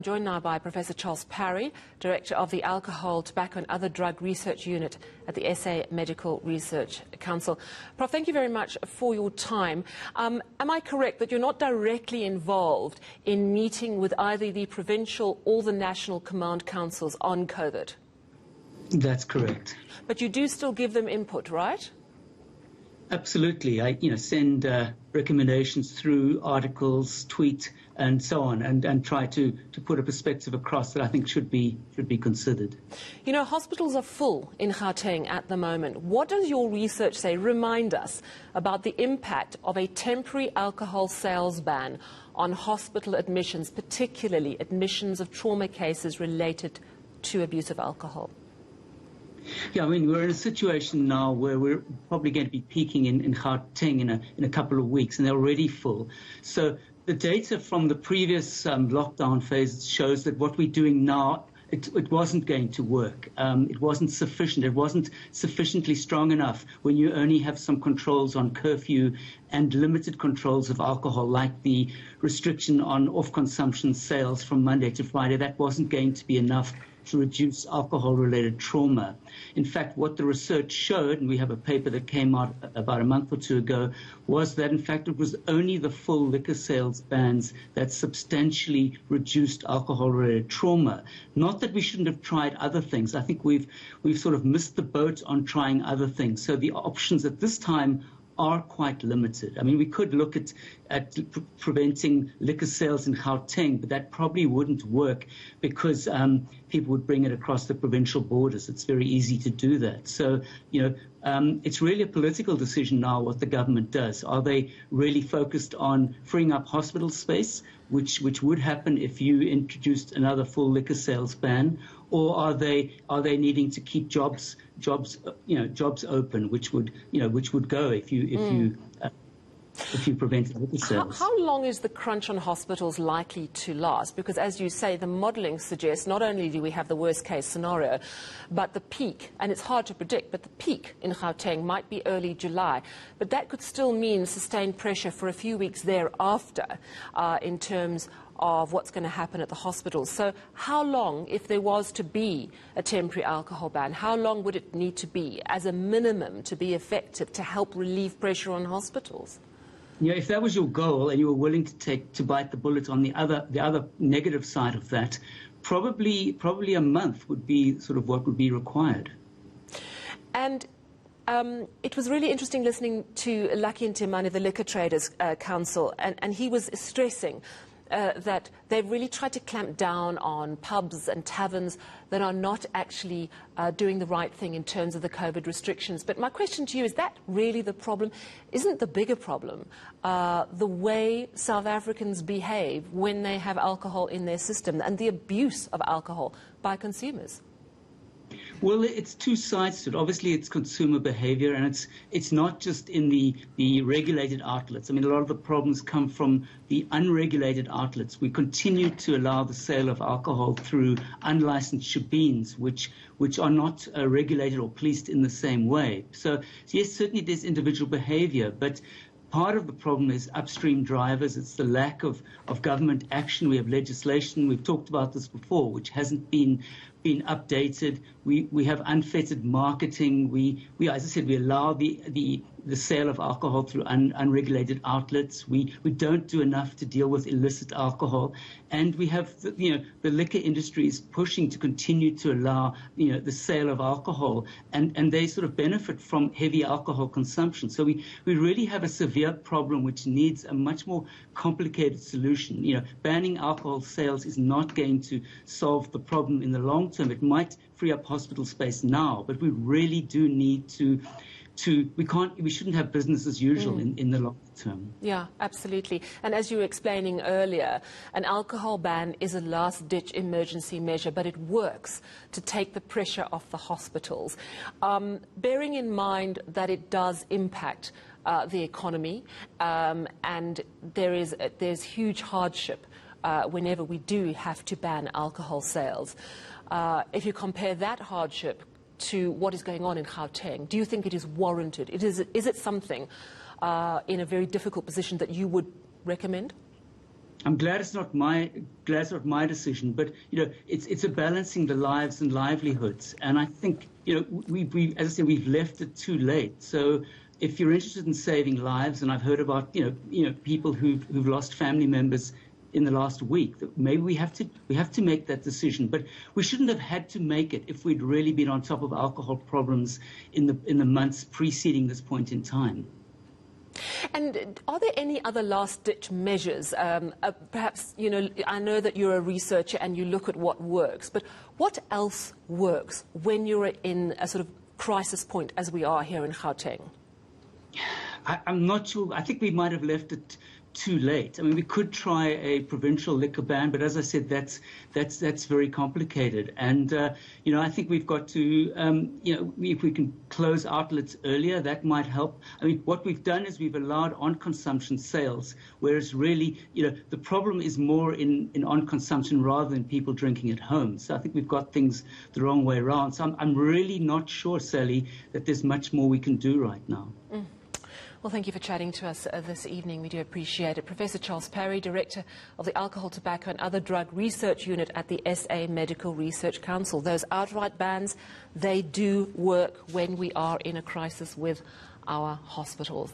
Joined now by Professor Charles Parry, Director of the Alcohol, Tobacco and Other Drug Research Unit at the SA Medical Research Council. Prof, thank you very much for your time. Am I correct that you're not directly involved in meeting with either the provincial or the national command councils on COVID? That's correct. But you do still give them input, right? Absolutely. I send recommendations through articles, tweet, and so on, and try to put a perspective across that I think should be considered. You know, hospitals are full in Gauteng at the moment. What does your research say? Remind us about the impact of a temporary alcohol sales ban on hospital admissions, particularly admissions of trauma cases related to abuse of alcohol. Yeah, I mean, we're in a situation now where we're probably going to be peaking in Gauteng in a couple of weeks, and they're already full. So the data from the previous lockdown phase shows that what we're doing now, it wasn't going to work. It wasn't sufficient. It wasn't sufficiently strong enough when you only have some controls on curfew and limited controls of alcohol, like the restriction on off-consumption sales from Monday to Friday. That wasn't going to be enough to reduce alcohol-related trauma. In fact, what the research showed, and we have a paper that came out about a month or two ago, was that in fact it was only the full liquor sales bans that substantially reduced alcohol-related trauma. Not that we shouldn't have tried other things. I think we've sort of missed the boat on trying other things. So the options at this time are quite limited. I mean, we could look at preventing liquor sales in Gauteng, but that probably wouldn't work because people would bring it across the provincial borders. It's very easy to do that. So, it's really a political decision now what the government does. Are they really focused on freeing up hospital space, which would happen if you introduced another full liquor sales ban, or are they needing to keep jobs open, which would go if you prevented liquor sales? How long is the crunch on hospitals likely to last? Because as you say, the modelling suggests not only do we have the worst case scenario, but the peak, and it's hard to predict, but the peak in Gauteng might be early July. But that could still mean sustained pressure for a few weeks thereafter in terms of what's going to happen at the hospitals. So how long, if there was to be a temporary alcohol ban, how long would it need to be as a minimum to be effective to help relieve pressure on hospitals? Yeah, if that was your goal and you were willing to bite the bullet on the other negative side of that, probably a month would be sort of what would be required. And it was really interesting listening to Lucky Ntemane, the Liquor Traders Council, and he was stressing that they've really tried to clamp down on pubs and taverns that are not actually doing the right thing in terms of the COVID restrictions. But my question to you, is that really the problem? Isn't the bigger problem the way South Africans behave when they have alcohol in their system and the abuse of alcohol by consumers? Well, it's two sides to it. Obviously, it's consumer behavior, and it's not just in the regulated outlets. I mean, a lot of the problems come from the unregulated outlets. We continue to allow the sale of alcohol through unlicensed shebeens, which are not regulated or policed in the same way. So, yes, certainly there's individual behavior, but part of the problem is upstream drivers. It's the lack of government action. We have legislation. We've talked about this before, which hasn't been updated. We have unfettered marketing. We as I said, we allow the sale of alcohol through unregulated outlets. We don't do enough to deal with illicit alcohol, and we have the liquor industry is pushing to continue to allow the sale of alcohol, and they sort of benefit from heavy alcohol consumption. So we really have a severe problem which needs a much more complicated solution. Banning alcohol sales is not going to solve the problem in the long term. It might free up hospital space now, but we really do need we shouldn't have business as usual in the long term. Yeah, absolutely. And as you were explaining earlier, an alcohol ban is a last-ditch emergency measure, but it works to take the pressure off the hospitals. Bearing in mind that it does impact the economy, and there's huge hardship whenever we do have to ban alcohol sales. If you compare that hardship to what is going on in Gauteng, do you think it is warranted? Is it something in a very difficult position that you would recommend? I'm glad it's not my decision, but it's a balancing the lives and livelihoods, and I think we as I said, we've left it too late. So if you're interested in saving lives, and I've heard about people who've lost family members in the last week, that maybe we have to make that decision, but we shouldn't have had to make it if we'd really been on top of alcohol problems in the months preceding this point in time. And are there any other last-ditch measures? Perhaps, I know that you're a researcher and you look at what works, but what else works when you're in a sort of crisis point, as we are here in Gauteng? I'm not sure. I think we might have left it too late. I mean, we could try a provincial liquor ban, but as I said, that's very complicated. And I think we've got to, if we can close outlets earlier, that might help. I mean, what we've done is we've allowed on-consumption sales, whereas really, the problem is more in on-consumption rather than people drinking at home. So I think we've got things the wrong way around. So I'm really not sure, Sally, that there's much more we can do right now. Mm. Well, thank you for chatting to us this evening. We do appreciate it. Professor Charles Parry, Director of the Alcohol, Tobacco and Other Drug Research Unit at the SA Medical Research Council. Those outright bans, they do work when we are in a crisis with our hospitals.